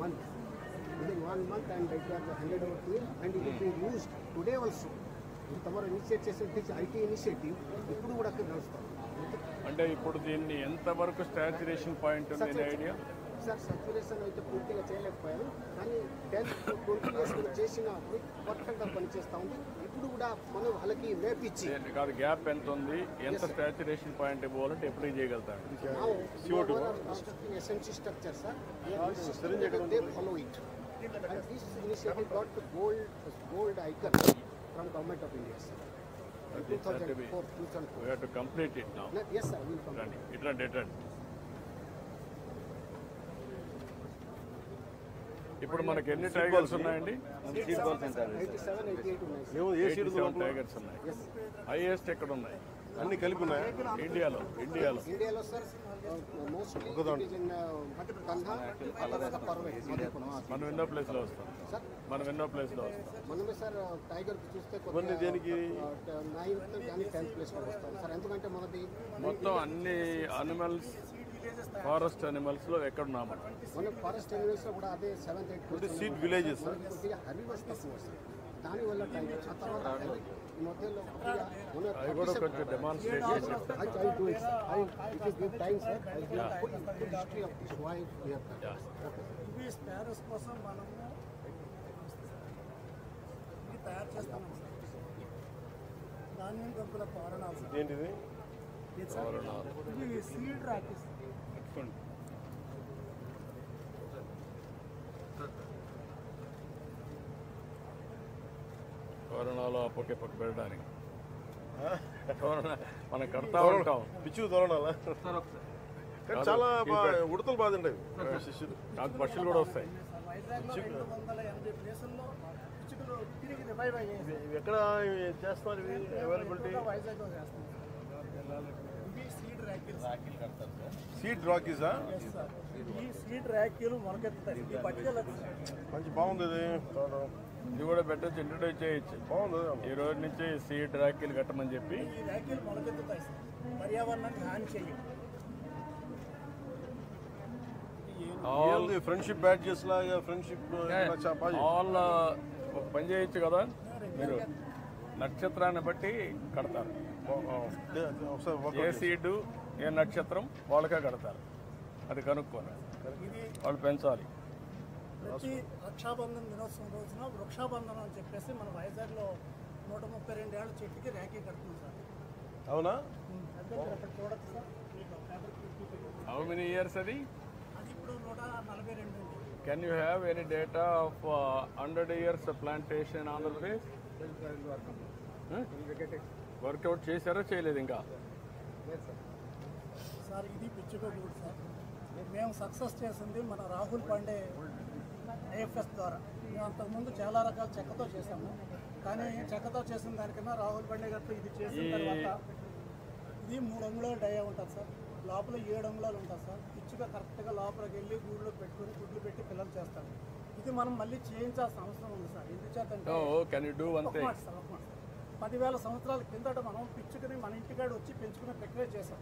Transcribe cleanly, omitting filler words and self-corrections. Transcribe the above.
month. Within 1 month and it was handed over to him and it is being used today also. తమరు initiate చేసిన IT initiative ఇప్పుడు కూడా అక్కడ నడుస్తాం. అంటే ఇప్పుడు దీన్ని ఎంతవరకు స్టాచ్యురేషన్ పాయింట్ ఉంది ఐడియా? సార్ సర్క్యులేషన్ అయితే పూర్తిగా చేయలేకపోయారు, కానీ 10-20 years చేసిన పర్ఫెక్ట్గా పనిచేస్తూ ఉంది. ఇప్పుడు కూడా మనం వాళ్ళకి మేప్ ఇచ్చి కాదు గ్యాప్ ఎంత ఉంది, ఎంత స్టాచ్యురేషన్ పాయింట్ ఇవ్వాలంటే ఎప్పుడు చేయగలుగుతారు? SMC structure sir follow it. This initiative got the gold icon from Government of India, sir. In 2004. We have to complete it now. Yes, sir. We will complete it. ఇట్లా ఇప్పుడు మనకి ఎన్ని టైగర్స్ ఉన్నాయండి? 87, 88 ఉన్నాయి. 87 tigers ఉన్నాయి. Highest ఎక్కడ ఉన్నాయి? అన్ని కలిపి ఉన్నాయి ఇండియాలో sir mostly it is in కంధా మనం ఎన్నో ప్లేస్ లో వస్తాం. మనమే సార్ టైగర్ చూస్తే దేనికి 9th కానీ 10th ప్లేస్ లో వస్తాం సార్. ఎందుకంటే మనది మొత్తం అన్ని అనిమల్స్ ఫారెస్ట్ అనిమల్స్ లో ఎక్కడున్నాం మన ఫారెస్ట్ అనిమల్స్ లో కూడా అదే 7th 8th సీడ్ విలేజెస్ కొద్దిగా హెర్బివర్స్ తక్కువ సార్. దానివల్ల టైగర్ ఆ తర్వాత మధ్యలో అవి కూడా కొంచెం డెమాన్స్ట్రేట్ చేసి ఇవి స్పారోస్ కోసం మనము ఇవి తయారు చేస్తాం సార్. ధాన్యం గంపుల తోరణాలు సార్. ఏంటిది? ఇవి సీడ్ రాకేస్. తోరణాలు అప్పకే పక్క పెట్టడానికి మనం కడతా ఉంటాం. పిచ్చు తోరణాలా? చాలా ఉడతలు బాగుంటాయి. నాకు పక్షులు కూడా వస్తాయి. వైజాగ్లో 280 ప్లేసుల్లో పిచ్చుకలు తిరిగి రివైవ్ అయ్యాయి. ఎక్కడ చేస్తున్నారు ఇవి? అవైలబిలిటీ వైజాగ్లో చేస్తాం. ఇవి సీడ్ ర్యాకిల్స్. సీడ్ రాకీసా? ఈ సీడ్ ర్యాకిల్ మొలకెత్తుతాయి. ఈ పట్టుదల మంచి బాగుంది ఇది. ఇది కూడా పెట్టచ్చు, ఇంట్రడ్యూస్ చేయొచ్చు. బాగుంది. ఈ రోజు నుంచి సీడ్ ర్యాకిల్ కట్టమని చెప్పి. ఈ ర్యాకిల్ మొలకెత్తుతాయి సార్, పర్యావరణానికి హాని చేయవు. ఫ్రెండ్షిప్ బ్యాడ్జెస్ లాగా ఫ్రెండ్షిప్ ఆల్ పని చేయొచ్చు కదా. మీరు నక్షత్రాన్ని బట్టి కడతారు. ఏ సీడు ఏ నక్షత్రం వాళ్ళకే కడతారు. అది కనుక్కోని వాళ్ళు పెంచాలి. ప్రతి రక్షాబంధన్ దినోత్సవం రోజున వృక్షాబంధనం అని చెప్పేసి మన వైజాగ్లో 132 ఏళ్ళ చెట్టుకి ర్యాకీ కడుతుంది సార్. అవునా? అక్కడ చూడచ్చు సార్. హౌ మెనీ ఇయర్స్ అది? అది ఇప్పుడు 142. Can you have any data of 100 years plantation Andhra Pradesh? Work out చేశారా చేయలేదు ఇంకా? సార్ ఇది పిచ్చుక గూడు సార్. మేము సక్సెస్ చేసింది మన రాహుల్ పాండే ఐఎఫ్ఎస్ ద్వారా. మేము అంతకుముందు చాలా రకాల చెక్కతో చేసాము, కానీ చెక్కతో చేసిన దానికన్నా రాహుల్ పాండే గారితో ఇది చేసిన తర్వాత ఇది 3 అంగుళాలు డయా ఉంటుంది సార్. లోపల 7 అంగుళాలు ఉంటుంది సార్. పిచ్చుక కరెక్ట్గా లోపలికి వెళ్ళి గూడులో పెట్టుకుని గుడ్లు పెట్టి పిల్లలు చేస్తారు. ఇది మనం మళ్ళీ చేయించాల్సిన అవసరం ఉంది సార్. ఎందుచేతంటే 10,000 సంవత్సరాల కిందట మనం పిచ్చుకని మన ఇంటికాడ వచ్చి పెంచుకునే ప్రక్రియ చేసాం.